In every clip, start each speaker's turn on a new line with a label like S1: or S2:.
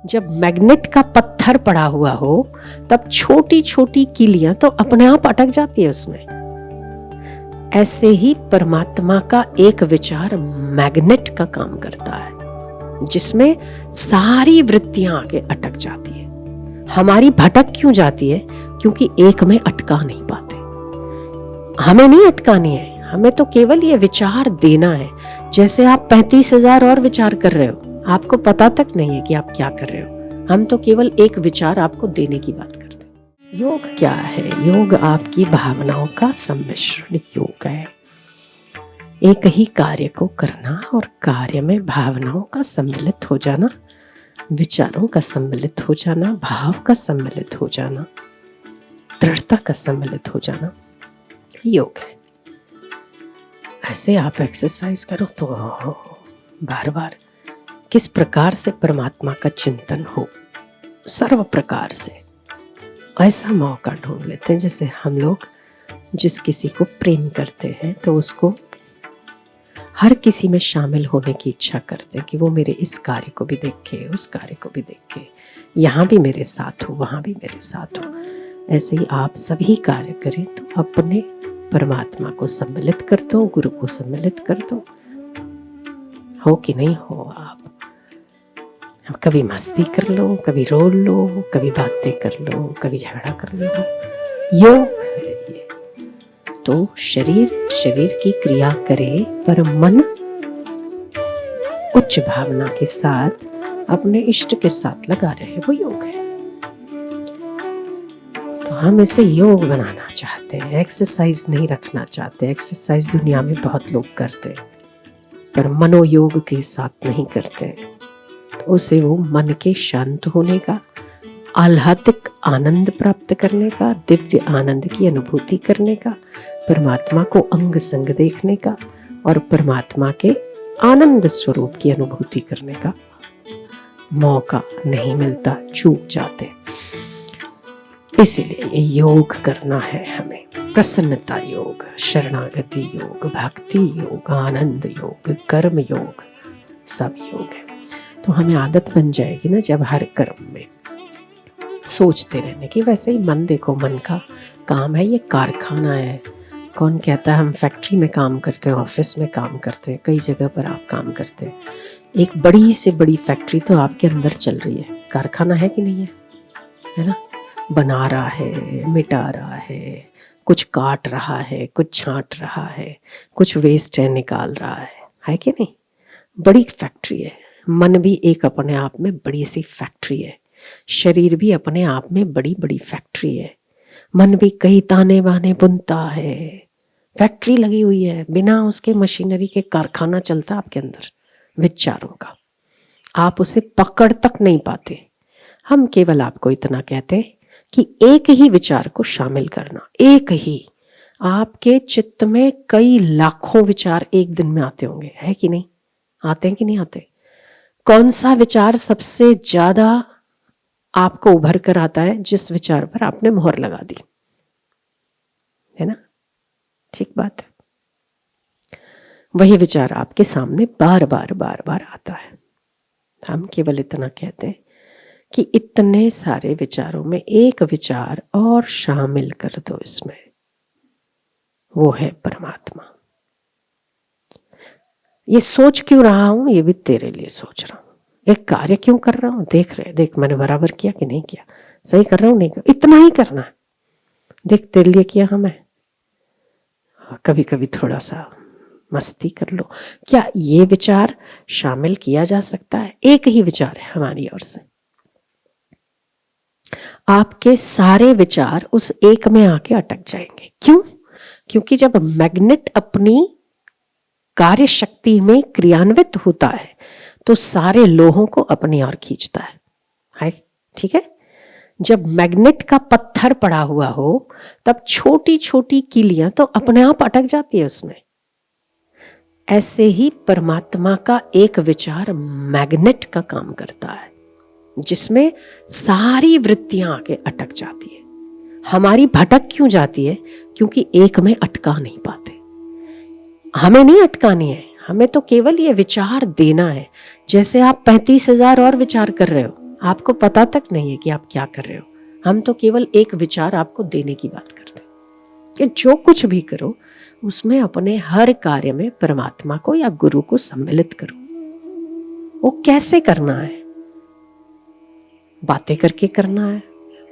S1: जब मैग्नेट का पत्थर पड़ा हुआ हो तब छोटी छोटी कीलियां तो अपने आप अटक जाती है उसमें। ऐसे ही परमात्मा का एक विचार मैग्नेट का काम करता है जिसमें सारी वृत्तियां आके अटक जाती है। हमारी भटक क्यों जाती है? क्योंकि एक में अटका नहीं पाते। हमें नहीं अटकानी है, हमें तो केवल ये विचार देना है। जैसे आप 35,000 और विचार कर रहे हो, आपको पता तक नहीं है कि आप क्या कर रहे हो। हम तो केवल एक विचार आपको देने की बात करते हैं। योग क्या है? योग आपकी भावनाओं का सम्मिश्रण योग है। एक ही कार्य को करना और कार्य में भावनाओं का सम्मिलित हो जाना, विचारों का सम्मिलित हो जाना, भाव का सम्मिलित हो जाना, दृढ़ता का सम्मिलित हो जाना योग है। ऐसे आप एक्सरसाइज करो तो बार बार किस प्रकार से परमात्मा का चिंतन हो, सर्व प्रकार से ऐसा मौका ढूंढ लेते हैं। जैसे हम लोग जिस किसी को प्रेम करते हैं तो उसको हर किसी में शामिल होने की इच्छा करते हैं कि वो मेरे इस कार्य को भी देखे, उस कार्य को भी देखे, यहाँ भी मेरे साथ हो, वहाँ भी मेरे साथ हो। ऐसे ही आप सभी कार्य करें तो अपने परमात्मा को सम्मिलित कर दो, गुरु को सम्मिलित कर दो। हो कि नहीं हो आप? कभी मस्ती कर लो, कभी रो लो, कभी बातें कर लो, कभी झगड़ा कर लो। योग है ये। तो शरीर की क्रिया करे पर मन उच्च भावना के साथ अपने इष्ट के साथ लगा रहे, वो योग है। तो हम इसे योग बनाना चाहते हैं, एक्सरसाइज नहीं रखना चाहते। एक्सरसाइज दुनिया में बहुत लोग करते हैं पर मनोयोग के साथ नहीं करते। तो उसे वो मन के शांत होने का, आह्लादिक आनंद प्राप्त करने का, दिव्य आनंद की अनुभूति करने का, परमात्मा को अंग संग देखने का और परमात्मा के आनंद स्वरूप की अनुभूति करने का मौका नहीं मिलता, चूक जाते। इसीलिए ये योग करना है हमें। प्रसन्नता योग, शरणागति योग, भक्ति योग, आनंद योग, कर्म योग, सब योग है। तो हमें आदत बन जाएगी ना जब हर कर्म में सोचते रहने की। वैसे ही मन देखो, मन का काम है, ये कारखाना है। कौन कहता है हम फैक्ट्री में काम करते हैं, ऑफिस में काम करते हैं, कई जगह पर आप काम करते हैं। एक बड़ी से बड़ी फैक्ट्री तो आपके अंदर चल रही है। कारखाना है कि नहीं है ना? बना रहा है, मिटा रहा है, कुछ काट रहा है, कुछ छांट रहा है, कुछ वेस्ट है निकाल रहा है कि नहीं? बड़ी फैक्ट्री है। मन भी एक अपने आप में बड़ी सी फैक्ट्री है। शरीर भी अपने आप में बड़ी बड़ी फैक्ट्री है। मन भी कई ताने बाने बुनता है, फैक्ट्री लगी हुई है। बिना उसके मशीनरी के कारखाना चलता आपके अंदर विचारों का। आप उसे पकड़ तक नहीं पाते। हम केवल आपको इतना कहते हैं कि एक ही विचार को शामिल करना। एक ही, आपके चित्त में कई लाखों विचार एक दिन में आते होंगे, है कि नहीं? आते हैं कि नहीं आते? कौन सा विचार सबसे ज्यादा आपको उभर कर आता है? जिस विचार पर आपने मोहर लगा दी, है ना? ठीक बात। वही विचार आपके सामने बार बार आता है। हम केवल इतना कहते हैं कि इतने सारे विचारों में एक विचार और शामिल कर दो इसमें, वो है परमात्मा। ये सोच क्यों रहा हूं? ये भी तेरे लिए सोच रहा हूं। एक कार्य क्यों कर रहा हूं? देख मैंने बराबर किया कि नहीं किया, सही कर रहा हूं नहीं कर, इतना ही करना है। देख तेरे लिए किया हमें। कभी कभी थोड़ा सा मस्ती कर लो। क्या ये विचार शामिल किया जा सकता है? एक ही विचार है हमारी ओर से। आपके सारे विचार उस एक में आके अटक जाएंगे। क्यों? क्योंकि जब मैग्नेट अपनी कार्य शक्ति में क्रियान्वित होता है तो सारे लोहों को अपनी ओर खींचता है। ठीक है? जब मैग्नेट का पत्थर पड़ा हुआ हो तब छोटी छोटी कीलियां तो अपने आप अटक जाती है उसमें। ऐसे ही परमात्मा का एक विचार मैग्नेट का काम करता है जिसमें सारी वृत्तियां आके अटक जाती है। हमारी भटक क्यों जाती है? क्योंकि एक में अटका नहीं पाते। हमें नहीं अटकानी है, हमें तो केवल ये विचार देना है। जैसे आप 35,000 और विचार कर रहे हो, आपको पता तक नहीं है कि आप क्या कर रहे हो। हम तो केवल एक विचार आपको देने की बात करते हैं कि जो कुछ भी करो उसमें अपने हर कार्य में परमात्मा को या गुरु को सम्मिलित करो। वो कैसे करना है? बातें करके करना है,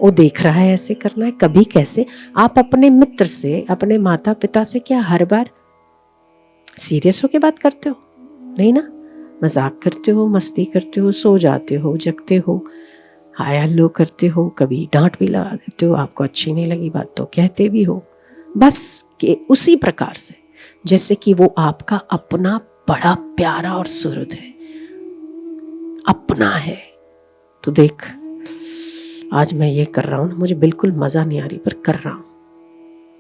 S1: वो देख रहा है ऐसे करना है। कभी कैसे? आप अपने मित्र से, अपने माता पिता से क्या हर बार सीरियस होके बात करते हो? नहीं ना, मजाक करते हो, मस्ती करते हो, सो जाते हो, जगते हो, हाय हल्लो करते हो, कभी डांट भी लगा देते हो, आपको अच्छी नहीं लगी बात तो कहते भी हो। बस के उसी प्रकार से जैसे कि वो आपका अपना बड़ा प्यारा और सुहृद है, अपना है। तो देख, आज मैं ये कर रहा हूं, मुझे बिल्कुल मजा नहीं आ रही पर कर रहा हूं,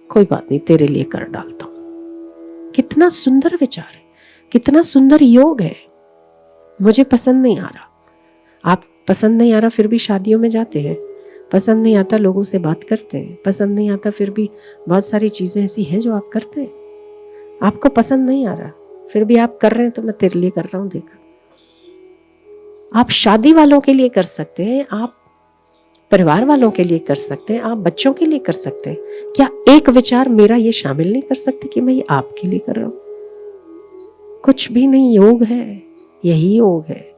S1: कोई बात नहीं, तेरे लिए कर डालता हूं। कितना सुंदर विचार है, कितना सुंदर योग है। मुझे पसंद नहीं आ रहा, आप पसंद नहीं आ रहा फिर भी शादियों में जाते हैं, पसंद नहीं आता लोगों से बात करते हैं, पसंद नहीं आता फिर भी बहुत सारी चीजें ऐसी हैं जो आप करते हैं। आपको पसंद नहीं आ रहा फिर भी आप कर रहे हैं, तो मैं तेरे लिए कर रहा हूं। देख, आप शादी वालों के लिए कर सकते हैं, आप परिवार वालों के लिए कर सकते हैं, आप बच्चों के लिए कर सकते हैं। क्या एक विचार मेरा ये शामिल नहीं कर सकते कि मैं ये आपके लिए कर रहा हूं? कुछ भी नहीं, योग है, यही योग है।